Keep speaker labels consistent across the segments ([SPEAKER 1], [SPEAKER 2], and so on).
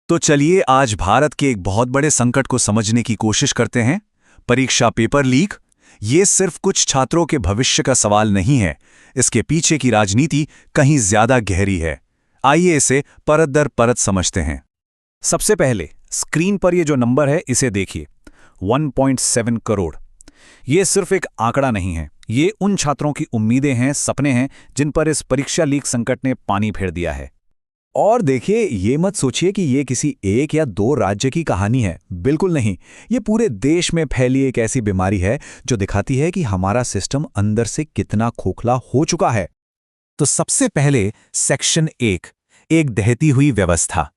[SPEAKER 1] तो चलिए आज भारत के एक बहुत बड़े संकट को समझने की कोशिश करते हैं। परीक्षा पेपर लीक। ये सिर्फ कुछ छात्रों के भविष्य का सवाल नहीं है, इसके पीछे की राजनीति कहीं ज्यादा गहरी है। आइए इसे परत दर परत समझते हैं। सबसे पहले स्क्रीन पर ये जो नंबर है इसे देखिए, 1.7 करोड़। ये सिर्फ एक आंकड़ा नहीं है, ये उन छात्रों की उम्मीदें हैं, सपने हैं जिन पर इस परीक्षा लीक संकट ने पानी फेर दिया है। और देखिए, ये मत सोचिए कि ये किसी एक या दो राज्य की कहानी है, बिल्कुल नहीं। ये पूरे देश में फैली एक ऐसी बीमारी है जो दिखाती है कि हमारा सिस्टम अंदर से कितना खोखला हो चुका है। तो सबसे पहले सेक्शन 1, एक दहती हुई व्यवस्था।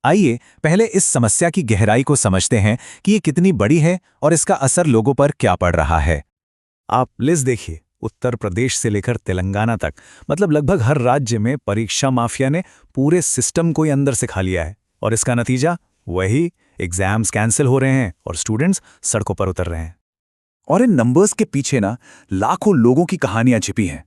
[SPEAKER 1] आइए पहले इस समस्या की गहराई को समझते हैं कि ये कितनी बड़ी है और इसका असर लोगों पर क्या पड़ रहा है। आप लिस्ट देखिए, उत्तर प्रदेश से लेकर तेलंगाना तक, मतलब लगभग हर राज्य में परीक्षा माफिया ने पूरे सिस्टम को ही अंदर से खा लिया है। और इसका नतीजा वही, एग्जाम्स कैंसिल हो रहे हैं और स्टूडेंट्स सड़कों पर उतर रहे हैं। और इन नंबर्स के पीछे ना लाखों लोगों की कहानियां छिपी हैं।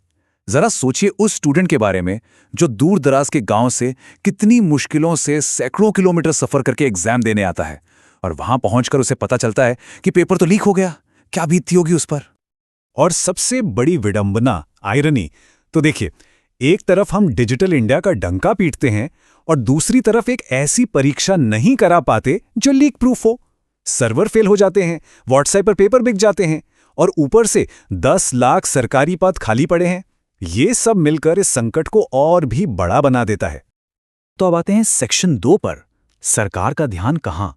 [SPEAKER 1] जरा सोचिए उस स्टूडेंट के बारे में जो दूर दराज के गांव से कितनी मुश्किलों से सैकड़ों किलोमीटर सफर करके एग्जाम देने आता है, और वहां पहुंचकर उसे पता चलता है कि पेपर तो लीक हो गया। क्या बीतती होगी उस पर। और सबसे बड़ी विडंबना, आयरनी, तो देखिए, एक तरफ हम डिजिटल इंडिया का डंका पीटते हैं और दूसरी तरफ एक ऐसी परीक्षा नहीं करा पाते जो लीक प्रूफ हो। सर्वर फेल हो जाते हैं, व्हाट्सएप पर पेपर बिक जाते हैं, और ऊपर से 10 लाख सरकारी पद खाली पड़े हैं। ये सब मिलकर इस संकट को और भी बड़ा बना देता है। तो अब आते हैं सेक्शन 2 पर, सरकार का ध्यान कहां।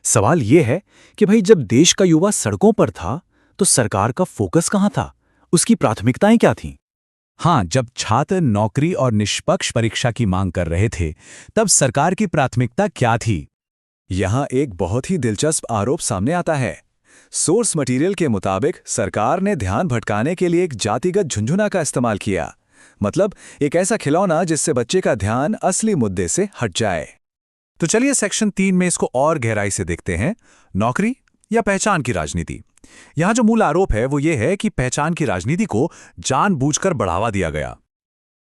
[SPEAKER 1] सवाल यह है कि भाई, जब देश का युवा सड़कों पर था तो सरकार का फोकस कहां था, उसकी प्राथमिकताएं क्या थीं? हाँ, जब छात्र नौकरी और निष्पक्ष परीक्षा की मांग कर रहे थे, तब सरकार की प्राथमिकता क्या थी? यहां एक बहुत ही दिलचस्प आरोप सामने आता है। सोर्स मटेरियल के मुताबिक सरकार ने ध्यान भटकाने के लिए एक जातिगत झुंझुना का इस्तेमाल किया, मतलब एक ऐसा खिलौना जिससे बच्चे का ध्यान असली मुद्दे से हट जाए। तो चलिए सेक्शन 3 में इसको और गहराई से देखते हैं, नौकरी या पहचान की राजनीति। यहां जो मूल आरोप है वो ये है कि पहचान की राजनीति को जानबूझकर बढ़ावा दिया गया।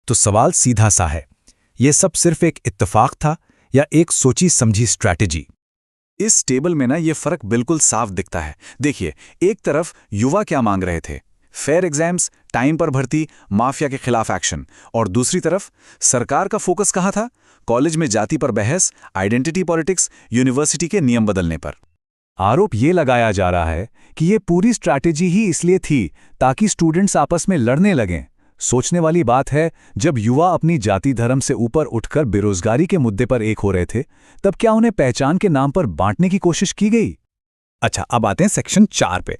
[SPEAKER 1] तो सवाल सीधा सा है, यह सब सिर्फ एक इत्तेफाक था या एक सोची समझी स्ट्रैटेजी? इस टेबल में ना ये फर्क बिल्कुल साफ दिखता है। देखिए, एक तरफ युवा क्या मांग रहे थे, फेयर एग्जाम्स, टाइम पर भर्ती, माफिया के खिलाफ एक्शन, और दूसरी तरफ सरकार का फोकस कहां था, कॉलेज में जाति पर बहस, आइडेंटिटी पॉलिटिक्स, यूनिवर्सिटी के नियम बदलने पर। आरोप ये लगाया जा रहा है कि ये पूरी स्ट्रैटेजी ही इसलिए थी ताकि स्टूडेंट्स आपस में लड़ने लगें। सोचने वाली बात है, जब युवा अपनी जाति धर्म से ऊपर उठकर बेरोजगारी के मुद्दे पर एक हो रहे थे, तब क्या उन्हें पहचान के नाम पर बांटने की कोशिश की गई? अच्छा, अब आते हैं सेक्शन 4 पे,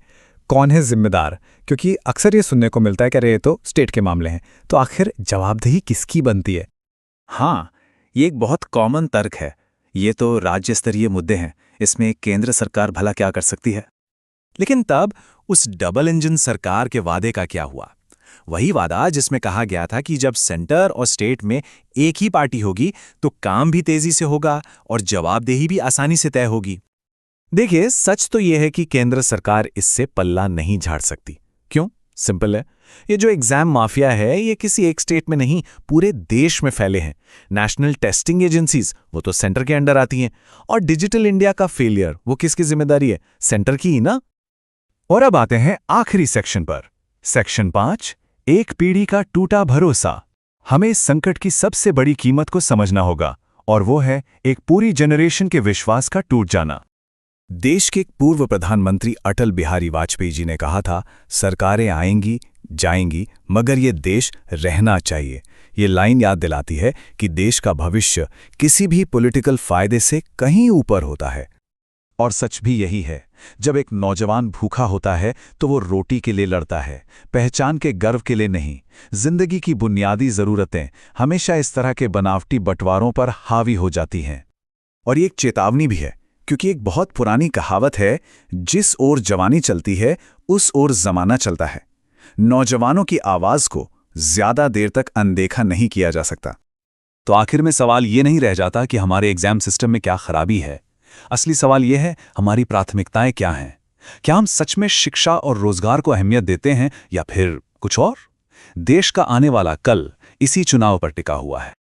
[SPEAKER 1] कौन है जिम्मेदार? क्योंकि अक्सर ये सुनने को मिलता है कि अरे ये तो स्टेट के मामले हैं, तो आखिर जवाबदेही किसकी बनती है? हाँ, ये एक बहुत कॉमन तर्क है, ये तो राज्य स्तरीय मुद्दे हैं, इसमें केंद्र सरकार भला क्या कर सकती है। लेकिन तब उस डबल इंजन सरकार के वादे का क्या हुआ? वही वादा जिसमें कहा गया था कि जब सेंटर और स्टेट में एक ही पार्टी होगी तो काम भी तेजी से होगा और जवाबदेही भी आसानी से तय होगी। देखिए, सच तो यह है कि केंद्र सरकार इससे पल्ला नहीं झाड़ सकती। क्यों? सिंपल है, ये जो एग्जाम माफिया है ये किसी एक स्टेट में नहीं, पूरे देश में फैले हैं। नेशनल टेस्टिंग एजेंसीज वो तो सेंटर के अंडर आती हैं, और डिजिटल इंडिया का फेलियर वो किसकी जिम्मेदारी है? सेंटर की ही ना। और अब आते हैं आखिरी सेक्शन पर, सेक्शन 5, एक पीढ़ी का टूटा भरोसा। हमें इस संकट की सबसे बड़ी कीमत को समझना होगा, और वो है एक पूरी जनरेशन के विश्वास का टूट जाना। देश के पूर्व प्रधानमंत्री अटल बिहारी वाजपेयी जी ने कहा था, सरकारें आएंगी जाएंगी मगर ये देश रहना चाहिए। ये लाइन याद दिलाती है कि देश का भविष्य किसी भी पॉलिटिकल फायदे से कहीं ऊपर होता है। और सच भी यही है, जब एक नौजवान भूखा होता है तो वो रोटी के लिए लड़ता है, पहचान के गर्व के लिए नहीं। जिंदगी की बुनियादी जरूरतें हमेशा इस तरह के बनावटी बंटवारों पर हावी हो जाती हैं। और ये एक चेतावनी भी है, क्योंकि एक बहुत पुरानी कहावत है, जिस ओर जवानी चलती है उस ओर जमाना चलता है। नौजवानों की आवाज को ज्यादा देर तक अनदेखा नहीं किया जा सकता। तो आखिर में सवाल ये नहीं रह जाता कि हमारे एग्जाम सिस्टम में क्या खराबी है। असली सवाल यह है, हमारी प्राथमिकताएं क्या हैं? क्या हम सच में शिक्षा और रोजगार को अहमियत देते हैं या फिर कुछ और? देश का आने वाला कल इसी चुनाव पर टिका हुआ है।